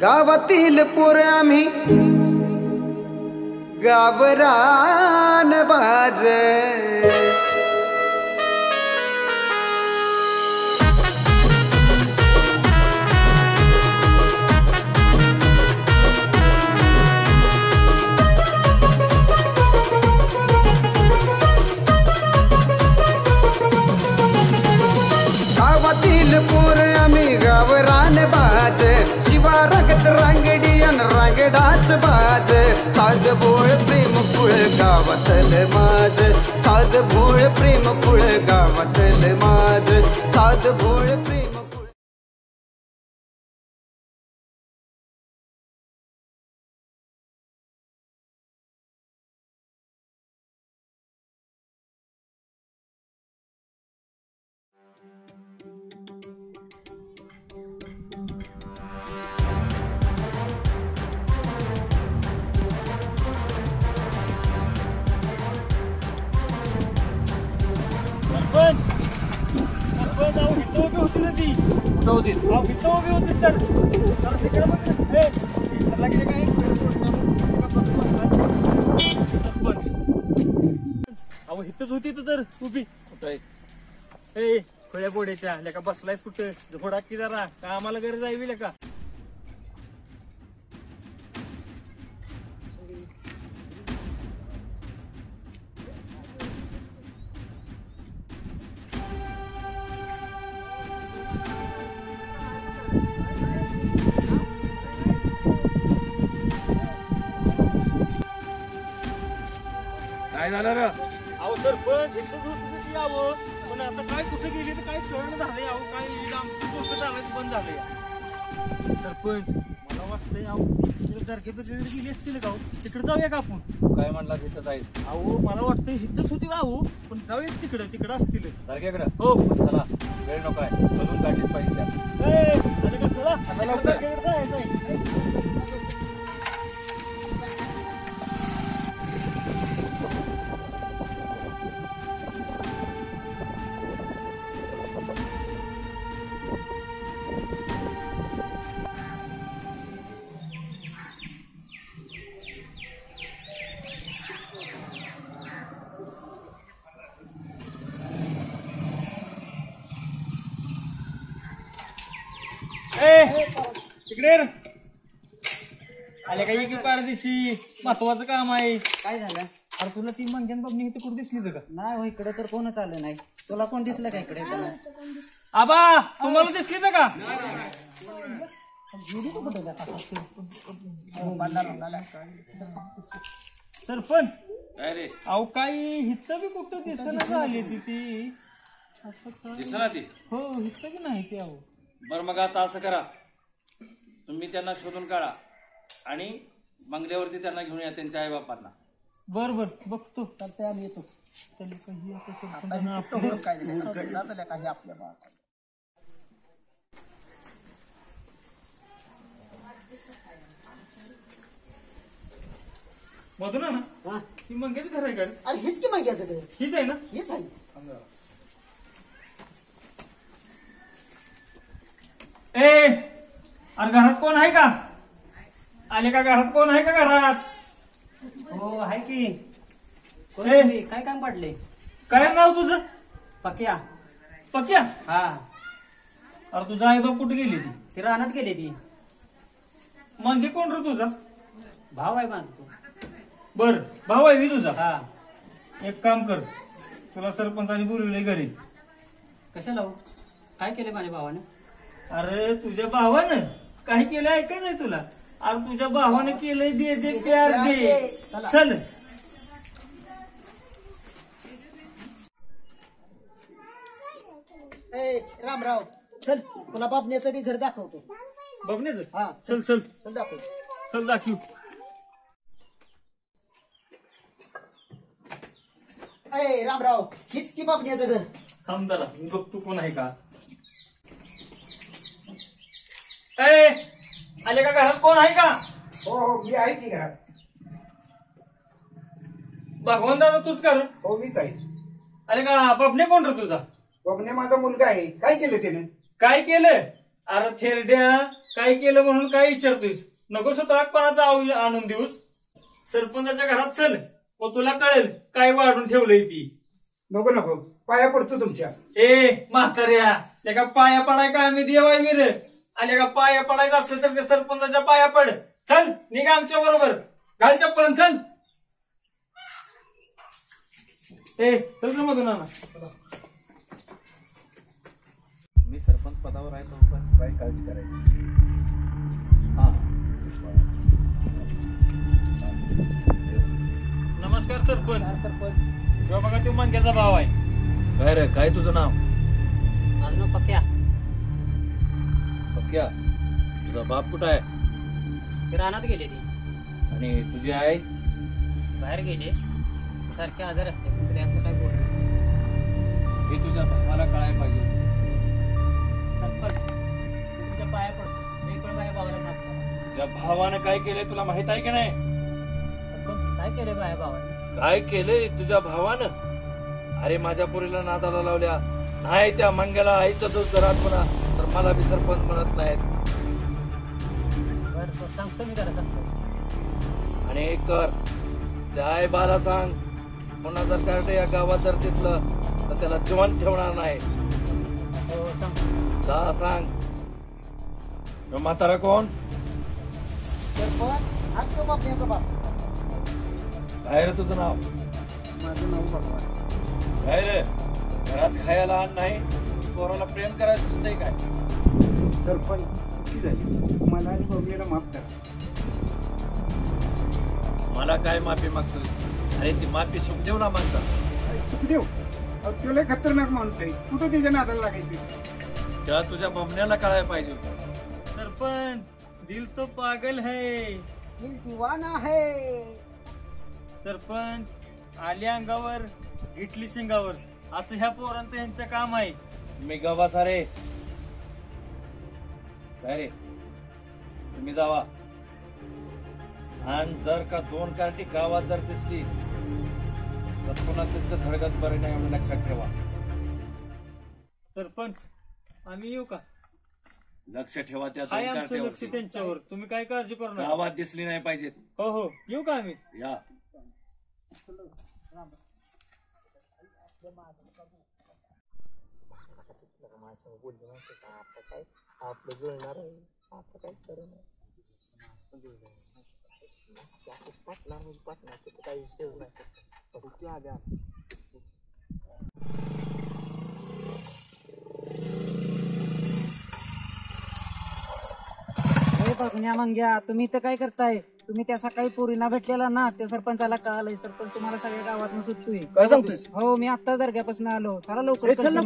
गावातील पोर आम्ही गावरान बाज गावातील पोर आम्ही गावरान बाज शिवा रगत रांगडी अन रांगडाच बाज साध भोळ प्रेम फुळ गावातल माझ साध भोळ प्रेम फुळ गावातल माझ साध भोळ प्रेम फुळ हितच होती तर उभी कुठं खोड्या पोड्याच्या लेका बसलायस कुठं झोडा की जरा का आम्हाला गरज आहे लेका काय झालं रे? अहो सरपंच यावं पण आता काय कुठं गेली तर काय कळण झालंय अहो काय आमची गोष्ट चालायचं बंद झालंय सरपंच मला वाटतंय अहो तारखेपर्यंत गेली असतील का तिकडे जाऊया का आपण काय म्हणला तिथं जाईल? अहो मला वाटतं हिथंच होती राहू पण जाऊया तिकडं असतील तारखेकडे हो चला वेळ नको आहे सलून काढलीच पाहिजे तिकडे आले काही की पारदेशी महत्वाचं काम आहे. काय झालं? अरे तुला ती मंजन बाबनी इथे कुठे दिसली का? नाही हो, इकडे तर कोणच आलं नाही. तुला कोण दिसलं का इकडे? आबा तुम्हाला दिसली का? सरपंच अरे अहो काही हिथं बी कुठं दिसना झाली ती दिसना ती हो हिथं बी नाही ती अहो. बरं मग आता असं करा तुम्ही त्यांना शोधून काढा आणि बंगल्यावरती त्यांना घेऊन या त्यांच्या आई बापांना. बर बर बघतो चालतंय आम्ही येतो. मधून ना ही मंगेच घर आहे का? अरे हेच की माग्याचं घर. हीच आहे ना? हेच आहे. ए अरे घरात कोण आहे का? आले का घरात कोण आहे का घरात? हो आहे की. ए काय काम पडले? काय नाव तुझं? पक्या. पक्या? हा अरे तुझा आई बाप कुठे गेली ती रानात गेली ती. मंगे कोण रे तुझा? भाव आहे माझा तो. बर भाऊ आहे मी तुझा. हा एक काम कर तुला सरपंचाने बोलवलंय घरी. कशाला हो? काय केले माझ्या भावाने? अरे तुझ्या भावानं काय केलं ऐकायचंय तुला? अरे तुझ्या भावानं केलंय दे दे प्यार दे. चल रामराव चल तुला बापण्याचं बी घर दाखवतो. बघण्याचं हा चल चल चल दाखव. चल दाखव. रामराव हीच की बापण्याचं घर. थांब जरा मी बघतो कोण आहे का. ए आले का घरात कोण आहे का? हो हो मी आहे की घरात. भगवान दादा तूच कर. हो मीच आहे. अरे का बबने कोण रे तुझा? बबने माझा मुलगा आहे. काय केलं त्याने? काय केलं? अरे थेरड्या, काय केलं म्हणून काय विचारतोयस? नको स्वतःपणाचा आणून देऊस. सरपंचाच्या घरात चल, व तुला कळेल काय वाढून ठेवलंय ती. नको नको, पाया पडतो तुमच्या. ए म्हाताऱ्या, त्या का पाया पडाय का आम्ही देवाय गेलं? आल्या का पाया पडायचं असलं तर ते सरपंचाच्या पाया पड. चल निघा आमच्या बरोबर, घाल चप्पल चल. ए चल मधून ना. मी सरपंच पदावर आहे तो काही काळजी करायची. हा नमस्कार सरपंच. सरपंच किंवा बघा तो मंग्याचा भाव आहे. काय रे, काय तुझं नाव? माझं नाव पक्या. पक्या, तुझा बाप कुठं आहे? ते रानात गेले ती, आणि तुझी आई? बाहेर गेले. सारखे आजार असते, पण यातलं काय बोल. हे तुझ्या भावाला कळायला पाहिजे. सरपंच तुमच्या पाया पडतो, मी पण माझ्या भावाला माफ करा. तुझ्या भावानं काय केलंय तुला माहित आहे की नाही? सरपंच काय केलं माझ्या भावाने? काय केलंय तुझ्या भावानं? अरे माझ्या पोरीला नादाला लावल्या नाही, त्या मंग्याला आईचा दोष जर म्हणा तर मला बी सरपंच म्हणत नाहीत. बरं सांगतो मी, त्याला सांगतो. आणि एक कर, त्या आई बाला सांग, पुन्हा जर कार्टे या गावात जर दिसलं तर त्याला जिवंत ठेवणार नाही. हो सांगतो. जा सांग. तो म्हातारा कोण? सरपंच हाच तो बापण्याचा बाप. काय रे तुझं नाव? माझं नाव भगवान. काय रे, घरात खायला आण नाही, पोराला प्रेम करायला सुचतंय काय? सरपंच चुकी झाली, मला आणि बबलीला माफ करा. मला काय माफी मागतोस? अरे ती माफी सुखदेव ना माणसा. अरे सुखदेव, तो लय खतरनाक माणूस आहे, कुठं त्याच्या नादाला लागायचं? त्या तुझ्या बमण्याला कळायला पाहिजे होतं. सरपंच दिल तो पागल है. दिल दिवाना है. सरपंच आल्या अंगावर घेतली शिंगावर, असं ह्या पोरांचं यांचं काम आहे. मी गवासा रे. काय रे, तुम्ही जावा, आणि जर का 2 कार्टी गावात जर दिसली तर पुन्हा त्यांचं धडगत बरे नाही एवढं लक्षात ठेवा. सरपंच आम्ही येऊ का? लक्ष ठेवा त्या आहे 2 आमचं लक्ष कार्ट्यावर. त्यांच्यावर, तुम्ही काय काळजी करू नका. गावात दिसली नाही पाहिजेत. हो हो येऊ का आम्ही? या. आपलं जुळणार आहे, आता काय करणार? पाटणार तिथे काही विषयच नाही. आल्या मंग्या, तुम्ही इथं काय करताय? तुम्ही त्या सकाळी पोरीना भेटलेला ना, त्या सरपंचाला कळालंय. सरपंच तुम्हाला सगळ्या गावात सुटतोय. काय सांगतोस? हो मी आता दर्ग्यापासून आलो. चला लवकर. चल